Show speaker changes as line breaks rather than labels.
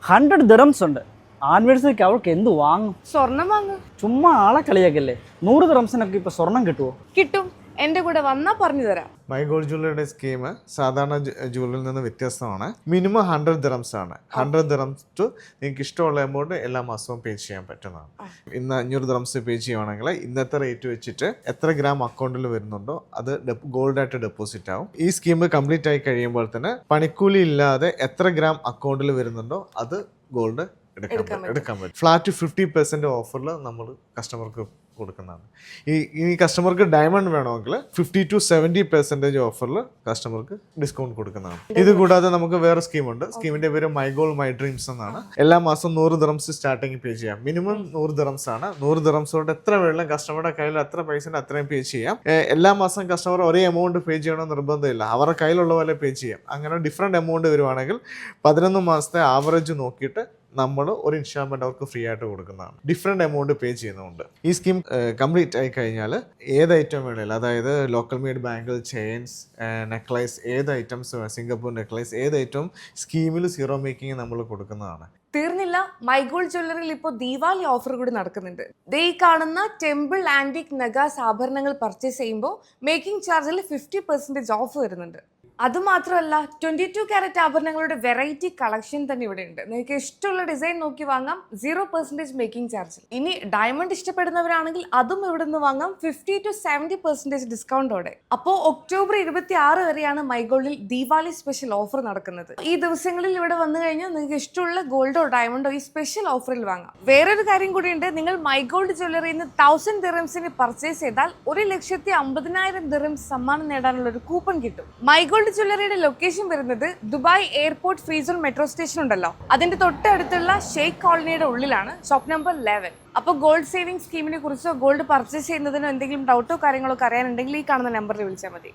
100 dirhams ഉണ്ട്. ആനിവേഴ്സറിക്ക് അവൾക്ക് എന്ത് വാങ്ങും?
സ്വർണം വാങ്ങും.
ചുമ്മാ ആളെ കളിയാക്കല്ലേ. 100 ദിറംസിനൊക്കെ ഇപ്പൊ സ്വർണം കിട്ടുമോ?
കിട്ടും. എന്റെ കൂടെ വന്നാ പറഞ്ഞു തരാം.
മൈ ഗോൾഡ് ജ്വല്ലറിയുടെ സ്കീം സാധാരണ ജ്വല്ലറിയിൽ നിന്ന് വ്യത്യസ്തമാണ്. മിനിമം 100 ദിറംസ് ആണ്. 100 ദിറംസ് ടു നിങ്ങൾക്ക് ഇഷ്ടമുള്ള എമൗണ്ട് എല്ലാ മാസവും പേ ചെയ്യാൻ പറ്റുന്നതാണ്. ഇന്ന് 500 ദിറംസ് പേ ചെയ്യുവാണെങ്കിൽ ഇന്നത്തെ റേറ്റ് വെച്ചിട്ട് എത്ര ഗ്രാം അക്കൗണ്ടിൽ വരുന്നുണ്ടോ അത് ഗോൾഡായിട്ട് ഡെപ്പോസിറ്റ് ആവും. ഈ സ്കീം കംപ്ലീറ്റ് ആയി കഴിയുമ്പോൾ തന്നെ പണിക്കൂലി ഇല്ലാതെ എത്ര ഗ്രാം അക്കൗണ്ടിൽ വരുന്നുണ്ടോ അത് ഗോൾഡ് എടുക്കാൻ പറ്റും. ഫ്ലാറ്റ് 50% ഓഫറിൽ നമ്മൾ കസ്റ്റമർക്ക് കൊടുക്കുന്നതാണ്. ഈ കസ്റ്റമർക്ക് ഡയമണ്ട് വേണമെങ്കിൽ 50 to 70% ഓഫറിൽ കസ്റ്റമർക്ക് ഡിസ്കൗണ്ട് കൊടുക്കുന്നതാണ്. ഇത് കൂടാതെ നമുക്ക് വേറെ സ്കീമുണ്ട്. സ്കീമിന്റെ പേര് മൈ ഗോൾ മൈ ഡ്രീംസ് എന്നാണ്. എല്ലാ മാസവും 100 ദിറംസ് സ്റ്റാർട്ടിങ് പേ ചെയ്യാം. മിനിമം 100 ദിറംസ് ആണ്. 100 ദിറംസോട് എത്ര വേണം കസ്റ്റമറുടെ കയ്യിൽ എത്ര പൈസ അത്രയും പേ ചെയ്യാം. എല്ലാ മാസം കസ്റ്റമർ ഒരേ എമൗണ്ട് പേ ചെയ്യണമെന്ന് നിർബന്ധമില്ല. അവരുടെ കയ്യിലുള്ള പോലെ പേ ചെയ്യാം. അങ്ങനെ ഡിഫറെൻറ്റ് എമൗണ്ട് വരുവാണെങ്കിൽ 11 മാസത്തെ ആവറേജ് നോക്കിയിട്ട് നമ്മൾ ഒരു ഇൻസ്റ്റാൾമെന്റ് അവർക്ക് ഫ്രീ ആയിട്ട് കൊടുക്കുന്നതാണ്. ഡിഫറെൻറ്റ് എമൗണ്ട് പേ ചെയ്യുന്നുണ്ട്. ഈ സ്കീം കംപ്ലീറ്റ് ആയി കഴിഞ്ഞാൽ ഏത് ഐറ്റം വേണമെങ്കിലും, അതായത് local made bangle, chains, necklace, ഏത് ഐറ്റംസ്, സിംഗപ്പൂർ നെക്ലൈസ്, ഏത് ഐറ്റം സ്കീമിൽ സീറോ മേക്കിംഗ് നമ്മൾ കൊടുക്കുന്നതാണ്.
തീർന്നില്ല. മൈ ഗോൾഡ് ജ്വല്ലറിയിൽ ഇപ്പോൾ ദീപാവലി ഓഫർ കൂടി നടക്കുന്നുണ്ട്. ഈ കാണുന്ന ടെമ്പിൾ ആന്റിക് നഗാസ് ആഭരണങ്ങൾ പർച്ചേസ് ചെയ്യുമ്പോൾ മേക്കിംഗ് ചാർജിൽ 50% ഓഫ് വരുന്നുണ്ട്. അതുമാത്രമല്ല 22 ക്യാരറ്റ് ആഭരണങ്ങളുടെ വെറൈറ്റി കളക്ഷൻ തന്നെ ഇവിടെ ഉണ്ട്. നിങ്ങൾക്ക് ഇഷ്ടമുള്ള ഡിസൈൻ നോക്കി വാങ്ങാം. 0% മേക്കിംഗ് ചാർജ്. ഇനി ഡയമണ്ട് ഇഷ്ടപ്പെടുന്നവരാണെങ്കിൽ അതും ഇവിടെ നിന്ന് വാങ്ങാം 50 to 70% ഡിസ്കൗണ്ടോടെ. അപ്പോൾ ഒക്ടോബർ 26 വരെയാണ് മൈ ഗോൾഡിൽ ദീപാവലി സ്പെഷ്യൽ ഓഫർ നടക്കുന്നത്. ഈ ദിവസങ്ങളിൽ ഇവിടെ വന്നു കഴിഞ്ഞാൽ നിങ്ങൾക്ക് ഇഷ്ടമുള്ള ഗോൾഡോ ഡയമണ്ടോ ഈ സ്പെഷ്യൽ ഓഫറിൽ വാങ്ങാം. വേറൊരു കാര്യം കൂടിയുണ്ട്. നിങ്ങൾ മൈ ഗോൾഡ് ജ്വല്ലറിയിൽ നിന്ന് 1000 ദിറംസിന് പർച്ചേസ് ചെയ്താൽ 1,50,000 ദിറംസ് സമ്മാനം നേടാനുള്ള ഒരു കൂപ്പൺ കിട്ടും. മൈ ഗോൾഡ് ജ്വല്ലറിയുടെ ലൊക്കേഷൻ വരുന്നത് Dubai airport free zone metro station ഉണ്ടല്ലോ, അതിന്റെ തൊട്ടടുത്തുള്ള ഷെയ്ഖ് കോളനിയുടെ ഉള്ളിലാണ്, ഷോപ്പ് നമ്പർ 11. അപ്പോൾ ഗോൾഡ് സേവിംഗ് സ്കീമിനെ കുറിച്ചോ ഗോൾഡ് പർച്ചേസ് ചെയ്യുന്നതിനോ എന്തെങ്കിലും ഡൗട്ടോ കാര്യങ്ങളോ അറിയാനുണ്ടെങ്കിൽ ഈ കാണുന്ന നമ്പറിൽ വിളിച്ചാൽ മതി.